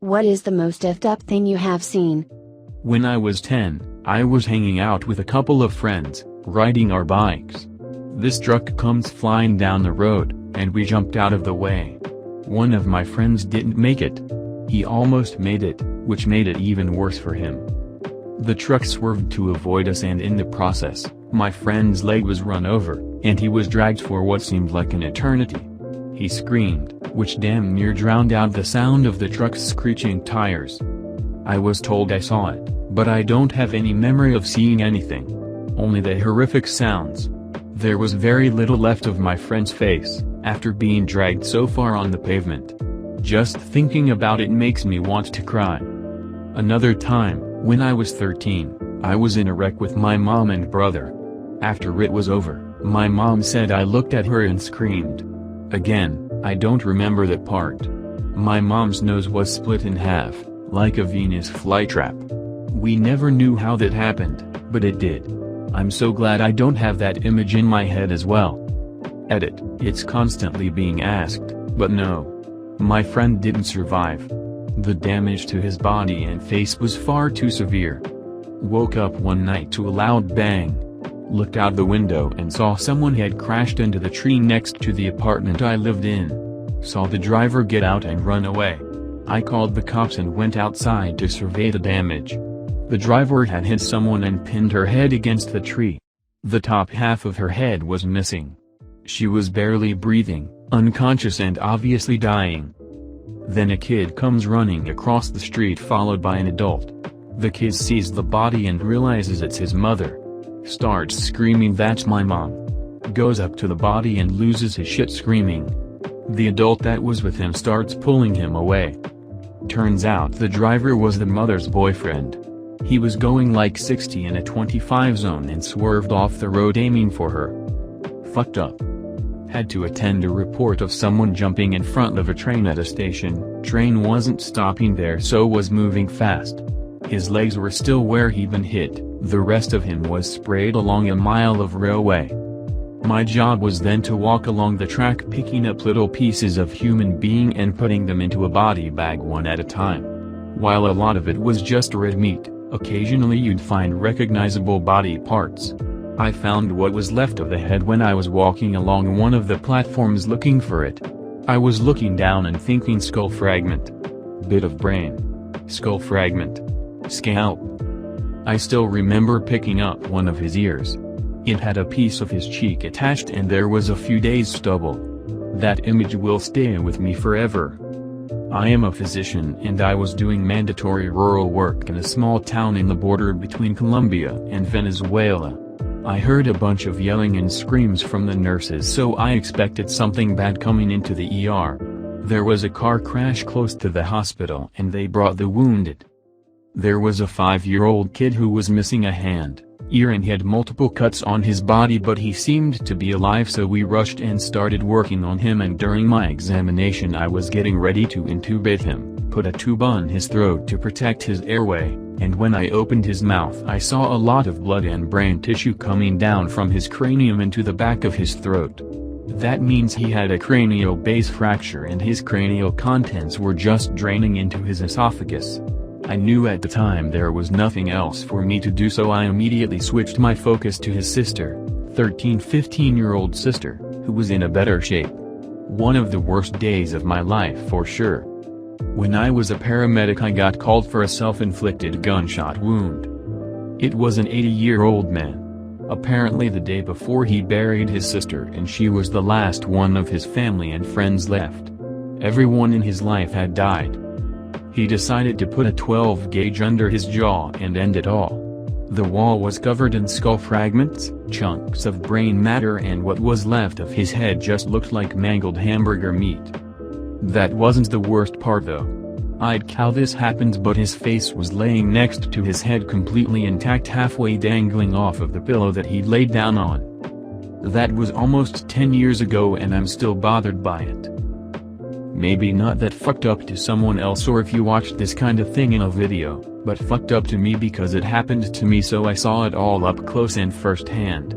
What is the most effed up thing you have seen? When I was 10, I was hanging out with a couple of friends, riding our bikes. This truck comes flying down the road, and we jumped out of the way. One of my friends didn't make it. He almost made it, which made it even worse for him. The truck swerved to avoid us, and in the process, my friend's leg was run over, and he was dragged for what seemed like an eternity. He screamed, which damn near drowned out the sound of the truck's screeching tires. I was told I saw it, but I don't have any memory of seeing anything. Only the horrific sounds. There was very little left of my friend's face, after being dragged so far on the pavement. Just thinking about it makes me want to cry. Another time, when I was 13, I was in a wreck with my mom and brother. After it was over, my mom said I looked at her and screamed. Again, I don't remember that part. My mom's nose was split in half, like a Venus flytrap. We never knew how that happened, but it did. I'm so glad I don't have that image in my head as well. Edit, it's constantly being asked, but no. My friend didn't survive. The damage to his body and face was far too severe. Woke up one night to a loud bang. Looked out the window and saw someone had crashed into the tree next to the apartment I lived in. Saw the driver get out and run away. I called the cops and went outside to survey the damage. The driver had hit someone and pinned her head against the tree. The top half of her head was missing. She was barely breathing, unconscious and obviously dying. Then a kid comes running across the street followed by an adult. The kid sees the body and realizes it's his mother. Starts screaming, "That's my mom." Goes up to the body and loses his shit screaming. The adult that was with him starts pulling him away. Turns out the driver was the mother's boyfriend. He was going like 60 in a 25 zone and swerved off the road aiming for her. Fucked up. Had to attend a report of someone jumping in front of a train at a station. Train wasn't stopping there, so was moving fast. His legs were still where he'd been hit, the rest of him was sprayed along a mile of railway. My job was then to walk along the track picking up little pieces of human being and putting them into a body bag one at a time. While a lot of it was just red meat, occasionally you'd find recognizable body parts. I found what was left of the head when I was walking along one of the platforms looking for it. I was looking down and thinking skull fragment. Bit of brain. Skull fragment. Scalp. I still remember picking up one of his ears. It had a piece of his cheek attached and there was a few days stubble. That image will stay with me forever. I am a physician and I was doing mandatory rural work in a small town in the border between Colombia and Venezuela. I heard a bunch of yelling and screams from the nurses, so I expected something bad coming into the ER. There was a car crash close to the hospital and they brought the wounded. There was a 5-year-old kid who was missing a hand, ear and had multiple cuts on his body, but he seemed to be alive, so we rushed and started working on him, and during my examination I was getting ready to intubate him, put a tube on his throat to protect his airway, and when I opened his mouth I saw a lot of blood and brain tissue coming down from his cranium into the back of his throat. That means he had a cranial base fracture and his cranial contents were just draining into his esophagus. I knew at the time there was nothing else for me to do, so I immediately switched my focus to his sister, 15-year-old sister, who was in a better shape. One of the worst days of my life for sure. When I was a paramedic I got called for a self-inflicted gunshot wound. It was an 80-year-old man. Apparently the day before he buried his sister and she was the last one of his family and friends left. Everyone in his life had died. He decided to put a 12 gauge under his jaw and end it all. The wall was covered in skull fragments, chunks of brain matter, and what was left of his head just looked like mangled hamburger meat. That wasn't the worst part though. I'd how this happened, but his face was laying next to his head completely intact, halfway dangling off of the pillow that he'd laid down on. That was almost 10 years ago and I'm still bothered by it. Maybe not that fucked up to someone else or if you watched this kind of thing in a video, but fucked up to me because it happened to me, so I saw it all up close and firsthand.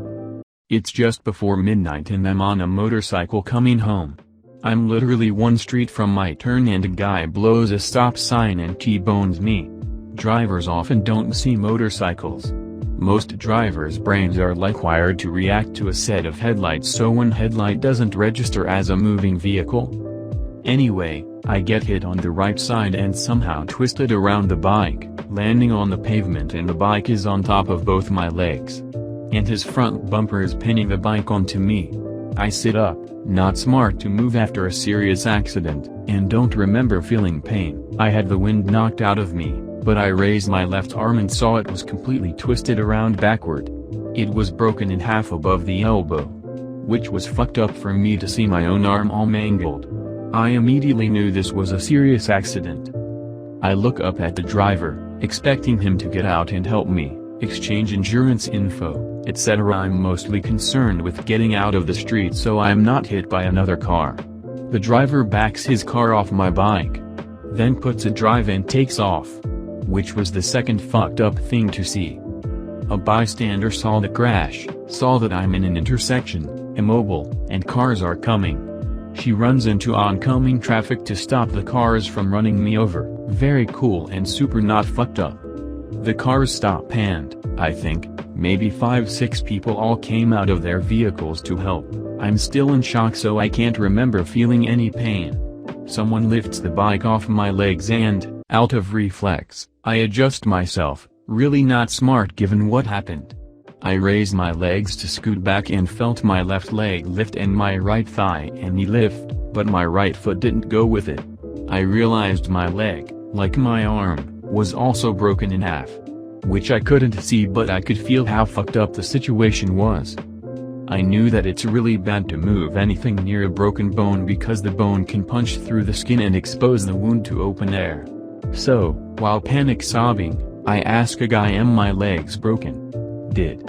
It's just before midnight and I'm on a motorcycle coming home. I'm literally one street from my turn and a guy blows a stop sign and T-bones me. Drivers often don't see motorcycles. Most drivers' brains are like wired to react to a set of headlights, so one headlight doesn't register as a moving vehicle. Anyway, I get hit on the right side and somehow twisted around the bike, landing on the pavement, and the bike is on top of both my legs. And his front bumper is pinning the bike onto me. I sit up, not smart to move after a serious accident, and don't remember feeling pain. I had the wind knocked out of me, but I raised my left arm and saw it was completely twisted around backward. It was broken in half above the elbow. Which was fucked up for me to see my own arm all mangled. I immediately knew this was a serious accident. I look up at the driver, expecting him to get out and help me, exchange insurance info, etc. I'm mostly concerned with getting out of the street so I'm not hit by another car. The driver backs his car off my bike, then puts a drive and takes off. Which was the second fucked up thing to see. A bystander saw the crash, saw that I'm in an intersection, immobile, and cars are coming. She runs into oncoming traffic to stop the cars from running me over. Very cool and super not fucked up. The cars stop and, I think, maybe 5-6 people all came out of their vehicles to help. I'm still in shock, so I can't remember feeling any pain. Someone lifts the bike off my legs and, out of reflex, I adjust myself, really not smart given what happened. I raised my legs to scoot back and felt my left leg lift and my right thigh and knee lift, but my right foot didn't go with it. I realized my leg, like my arm, was also broken in half. Which I couldn't see, but I could feel how fucked up the situation was. I knew that it's really bad to move anything near a broken bone because the bone can punch through the skin and expose the wound to open air. So, while panic sobbing, I ask a guy, am my legs broken? Did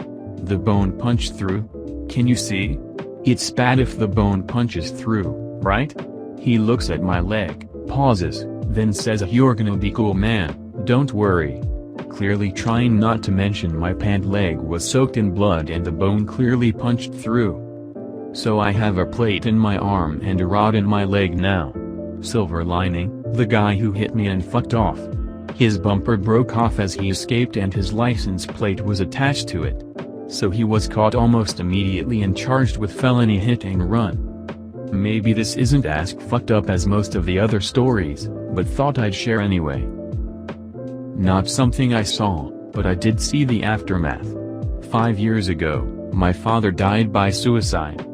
the bone punch through? Can you see? It's bad if the bone punches through, right? He looks at my leg, pauses, then says, you're gonna be cool, man, don't worry. Clearly trying not to mention my pant leg was soaked in blood and the bone clearly punched through. So I have a plate in my arm and a rod in my leg now. Silver lining, the guy who hit me and fucked off. His bumper broke off as he escaped and his license plate was attached to it. So he was caught almost immediately and charged with felony hit and run. Maybe this isn't as fucked up as most of the other stories, but thought I'd share anyway. Not something I saw, but I did see the aftermath. 5 years ago, my father died by suicide.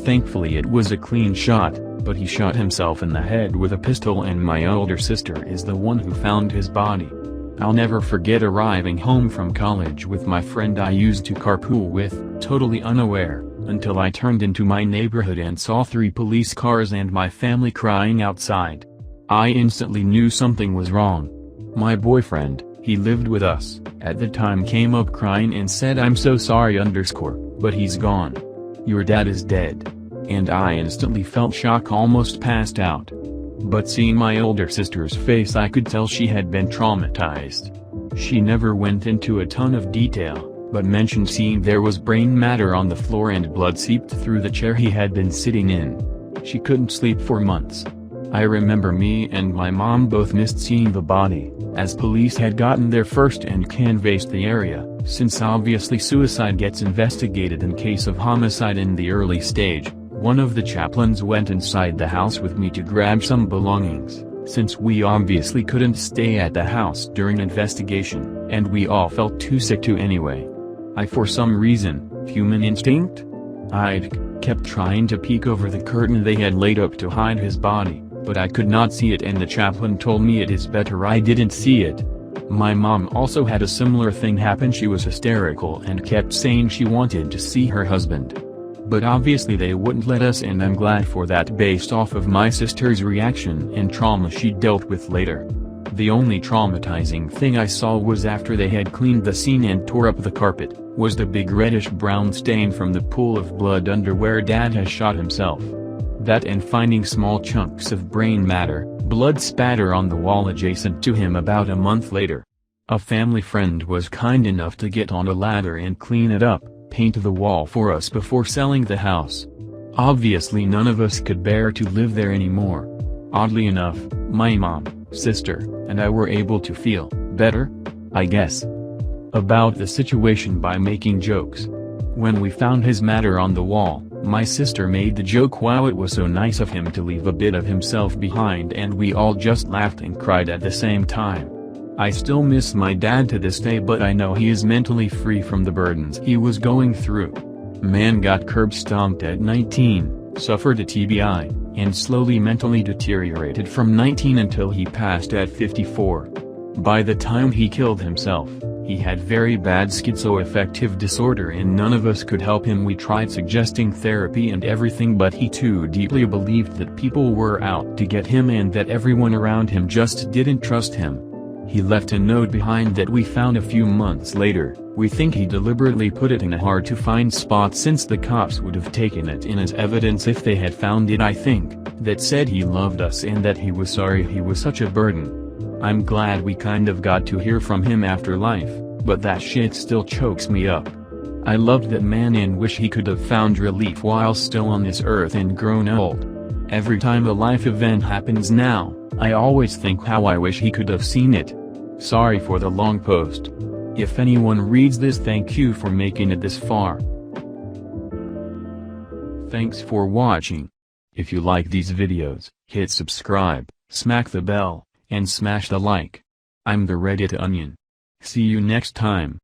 Thankfully it was a clean shot, but he shot himself in the head with a pistol, and my older sister is the one who found his body. I'll never forget arriving home from college with my friend I used to carpool with, totally unaware, until I turned into my neighborhood and saw 3 police cars and my family crying outside. I instantly knew something was wrong. My boyfriend, he lived with us, at the time came up crying and said, I'm so sorry but he's gone. Your dad is dead. And I instantly felt shock, almost passed out. But seeing my older sister's face, I could tell she had been traumatized. She never went into a ton of detail, but mentioned seeing there was brain matter on the floor and blood seeped through the chair he had been sitting in. She couldn't sleep for months. I remember me and my mom both missed seeing the body, as police had gotten there first and canvassed the area, since obviously suicide gets investigated in case of homicide in the early stage. One of the chaplains went inside the house with me to grab some belongings, since we obviously couldn't stay at the house during investigation, and we all felt too sick to anyway. For some reason, human instinct? I'd kept trying to peek over the curtain they had laid up to hide his body, but I could not see it, and the chaplain told me it is better I didn't see it. My mom also had a similar thing happen. She was hysterical and kept saying she wanted to see her husband. But obviously they wouldn't let us, and I'm glad for that based off of my sister's reaction and trauma she dealt with later. The only traumatizing thing I saw was after they had cleaned the scene and tore up the carpet, was the big reddish-brown stain from the pool of blood under where Dad has shot himself. That, and finding small chunks of brain matter, blood spatter on the wall adjacent to him about a month later. A family friend was kind enough to get on a ladder and clean it up, paint the wall for us before selling the house. Obviously none of us could bear to live there anymore. Oddly enough, my mom, sister, and I were able to feel better, I guess, about the situation by making jokes. When we found his matter on the wall, my sister made the joke, "Wow, it was so nice of him to leave a bit of himself behind," and we all just laughed and cried at the same time. I still miss my dad to this day, but I know he is mentally free from the burdens he was going through. Man got curb stomped at 19, suffered a TBI, and slowly mentally deteriorated from 19 until he passed at 54. By the time he killed himself, he had very bad schizoaffective disorder and none of us could help him. We tried suggesting therapy and everything, but he too deeply believed that people were out to get him and that everyone around him just didn't trust him. He left a note behind that we found a few months later. We think he deliberately put it in a hard-to-find spot since the cops would have taken it in as evidence if they had found it, I think, that said he loved us and that he was sorry he was such a burden. I'm glad we kind of got to hear from him after life, but that shit still chokes me up. I loved that man and wish he could have found relief while still on this earth and grown old. Every time a life event happens now, I always think how I wish he could have seen it. Sorry for the long post. If anyone reads this, thank you for making it this far. Thanks for watching. If you like these videos, hit subscribe, smack the bell, and smash the like. I'm the Reddit Onion. See you next time.